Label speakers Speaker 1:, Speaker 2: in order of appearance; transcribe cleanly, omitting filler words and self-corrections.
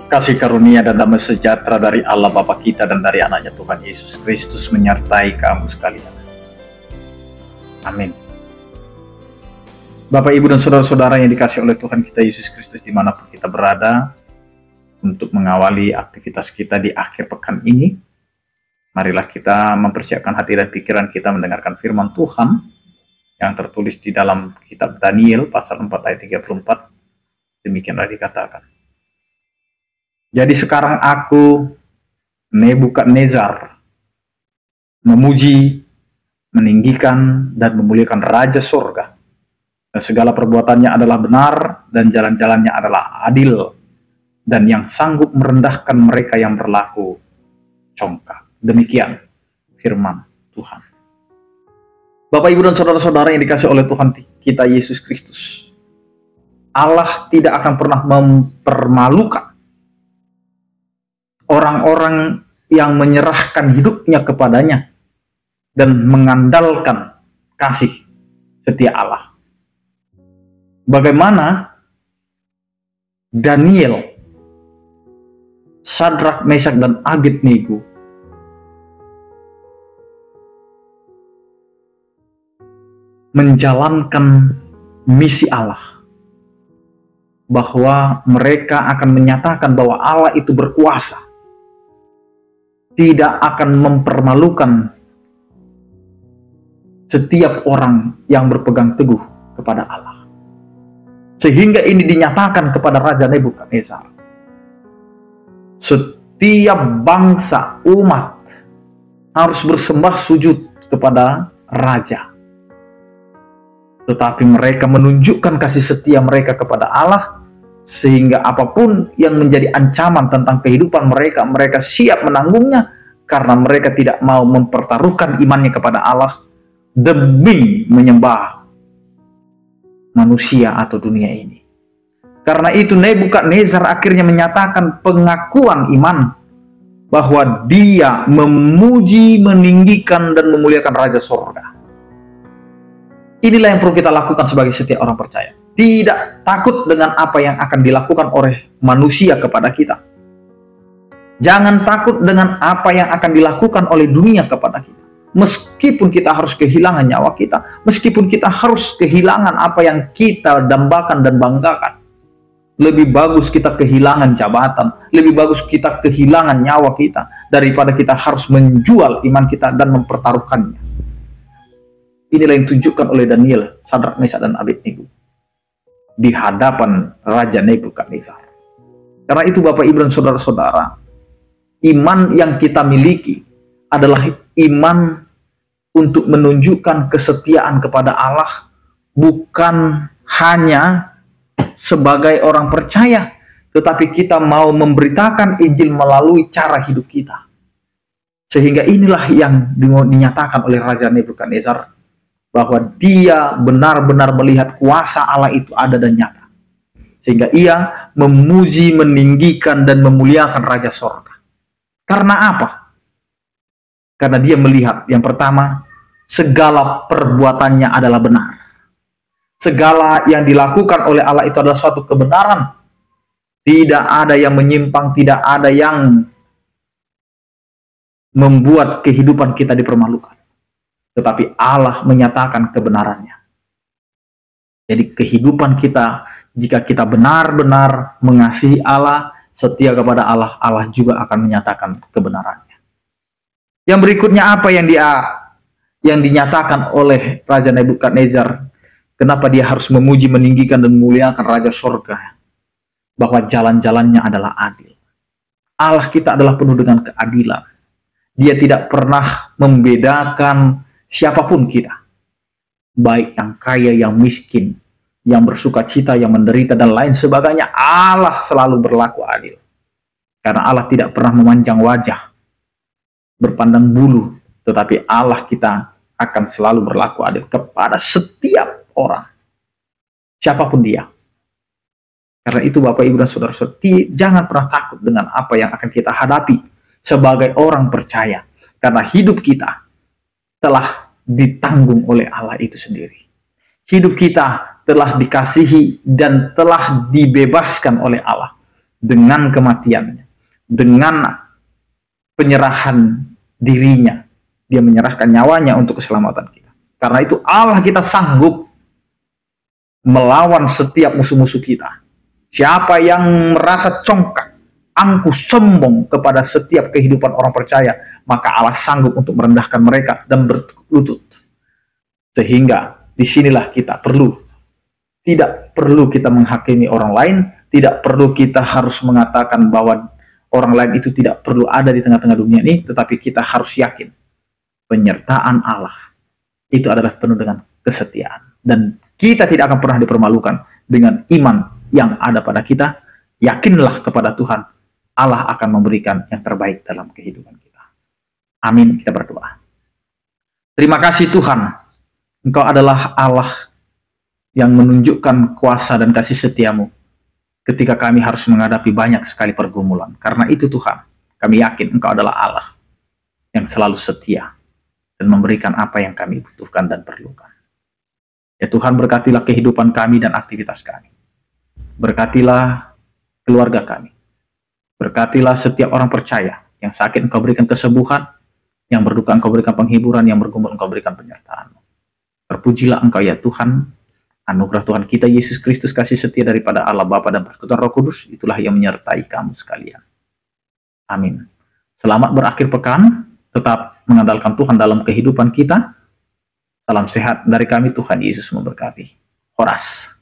Speaker 1: Kasih karunia dan damai sejahtera dari Allah Bapa kita dan dari anaknya Tuhan Yesus Kristus menyertai kamu sekalian. Amin. Bapak, Ibu, dan saudara-saudara yang dikasihi oleh Tuhan kita Yesus Kristus dimanapun kita berada, untuk mengawali aktivitas kita di akhir pekan ini, marilah kita mempersiapkan hati dan pikiran kita mendengarkan firman Tuhan yang tertulis di dalam kitab Daniel pasal 4 ayat 34. Demikianlah dikatakan. Jadi sekarang aku, Nebukadnezar, memuji, meninggikan, dan memuliakan Raja Sorga. Dan segala perbuatannya adalah benar, dan jalan-jalannya adalah adil, dan yang sanggup merendahkan mereka yang berlaku congkak. Demikian firman Tuhan. Bapak, Ibu, dan saudara-saudara yang dikasihi oleh Tuhan kita Yesus Kristus, Allah tidak akan pernah mempermalukan orang-orang yang menyerahkan hidupnya kepadanya dan mengandalkan kasih setia Allah. Bagaimana Daniel, Sadrak, Mesak, dan Abednego menjalankan misi Allah, bahwa mereka akan menyatakan bahwa Allah itu berkuasa, tidak akan mempermalukan setiap orang yang berpegang teguh kepada Allah. Sehingga ini dinyatakan kepada Raja Nebukadnezar. Setiap bangsa, umat harus bersembah sujud kepada Raja. Tetapi mereka menunjukkan kasih setia mereka kepada Allah, sehingga apapun yang menjadi ancaman tentang kehidupan mereka, mereka siap menanggungnya, karena mereka tidak mau mempertaruhkan imannya kepada Allah demi menyembah manusia atau dunia ini. Karena itu Nebukadnezar akhirnya menyatakan pengakuan iman bahwa dia memuji, meninggikan, dan memuliakan Raja Sorga. Inilah yang perlu kita lakukan sebagai setiap orang percaya. Tidak takut dengan apa yang akan dilakukan oleh manusia kepada kita. Jangan takut dengan apa yang akan dilakukan oleh dunia kepada kita. Meskipun kita harus kehilangan nyawa kita, meskipun kita harus kehilangan apa yang kita dambakan dan banggakan. Lebih bagus kita kehilangan jabatan, lebih bagus kita kehilangan nyawa kita, daripada kita harus menjual iman kita dan mempertaruhkannya. Inilah yang ditunjukkan oleh Daniel, Sadrak, Mesak, dan Abednego di hadapan Raja Nebukadnezar. Karena itu Bapak, Ibu, dan saudara-saudara, iman yang kita miliki adalah iman untuk menunjukkan kesetiaan kepada Allah, bukan hanya sebagai orang percaya, tetapi kita mau memberitakan Injil melalui cara hidup kita. Sehingga inilah yang dinyatakan oleh Raja Nebukadnezar, bahwa dia benar-benar melihat kuasa Allah itu ada dan nyata. Sehingga ia memuji, meninggikan, dan memuliakan Raja Sorga. Karena apa? Karena dia melihat, yang pertama, segala perbuatannya adalah benar. Segala yang dilakukan oleh Allah itu adalah suatu kebenaran. Tidak ada yang menyimpang, tidak ada yang membuat kehidupan kita dipermalukan. Tetapi Allah menyatakan kebenarannya. Jadi kehidupan kita, jika kita benar-benar mengasihi Allah, setia kepada Allah, Allah juga akan menyatakan kebenarannya. Yang berikutnya apa yang dinyatakan oleh Raja Nebukadnezar? Kenapa dia harus memuji, meninggikan, dan memuliakan Raja Sorga? Bahwa jalan-jalannya adalah adil. Allah kita adalah penuh dengan keadilan. Dia tidak pernah membedakan siapapun kita, baik yang kaya, yang miskin, yang bersuka cita, yang menderita, dan lain sebagainya. Allah selalu berlaku adil. Karena Allah tidak pernah memanjang wajah, berpandang bulu, tetapi Allah kita akan selalu berlaku adil kepada setiap orang, siapapun dia. Karena itu Bapak, Ibu, dan saudara-saudara, jangan pernah takut dengan apa yang akan kita hadapi sebagai orang percaya. Karena hidup kita telah ditanggung oleh Allah itu sendiri. Hidup kita telah dikasihi dan telah dibebaskan oleh Allah dengan kematiannya, dengan penyerahan dirinya. Dia menyerahkan nyawanya untuk keselamatan kita. Karena itu Allah kita sanggup melawan setiap musuh-musuh kita. Siapa yang merasa congkak, angkuh, sombong kepada setiap kehidupan orang percaya, maka Allah sanggup untuk merendahkan mereka dan berlutut. Sehingga disinilah kita tidak perlu kita menghakimi orang lain, tidak perlu kita harus mengatakan bahwa orang lain itu tidak perlu ada di tengah-tengah dunia ini, tetapi kita harus yakin penyertaan Allah itu adalah penuh dengan kesetiaan. Dan kita tidak akan pernah dipermalukan dengan iman yang ada pada kita. Yakinlah kepada Tuhan, Allah akan memberikan yang terbaik dalam kehidupan kita. Amin, kita berdoa. Terima kasih Tuhan, Engkau adalah Allah yang menunjukkan kuasa dan kasih setiamu ketika kami harus menghadapi banyak sekali pergumulan. Karena itu Tuhan, kami yakin Engkau adalah Allah yang selalu setia dan memberikan apa yang kami butuhkan dan perlukan. Ya Tuhan, berkatilah kehidupan kami dan aktivitas kami. Berkatilah keluarga kami. Berkatilah setiap orang percaya. Yang sakit Engkau berikan kesembuhan, yang berduka Engkau berikan penghiburan, yang bergumul Engkau berikan penyertaan. Terpujilah Engkau ya Tuhan. Anugerah Tuhan kita Yesus Kristus, kasih setia daripada Allah Bapa dan persekutuan Roh Kudus, itulah yang menyertai kamu sekalian. Amin. Selamat berakhir pekan. Tetap mengandalkan Tuhan dalam kehidupan kita. Salam sehat dari kami, Tuhan Yesus memberkati. Horas.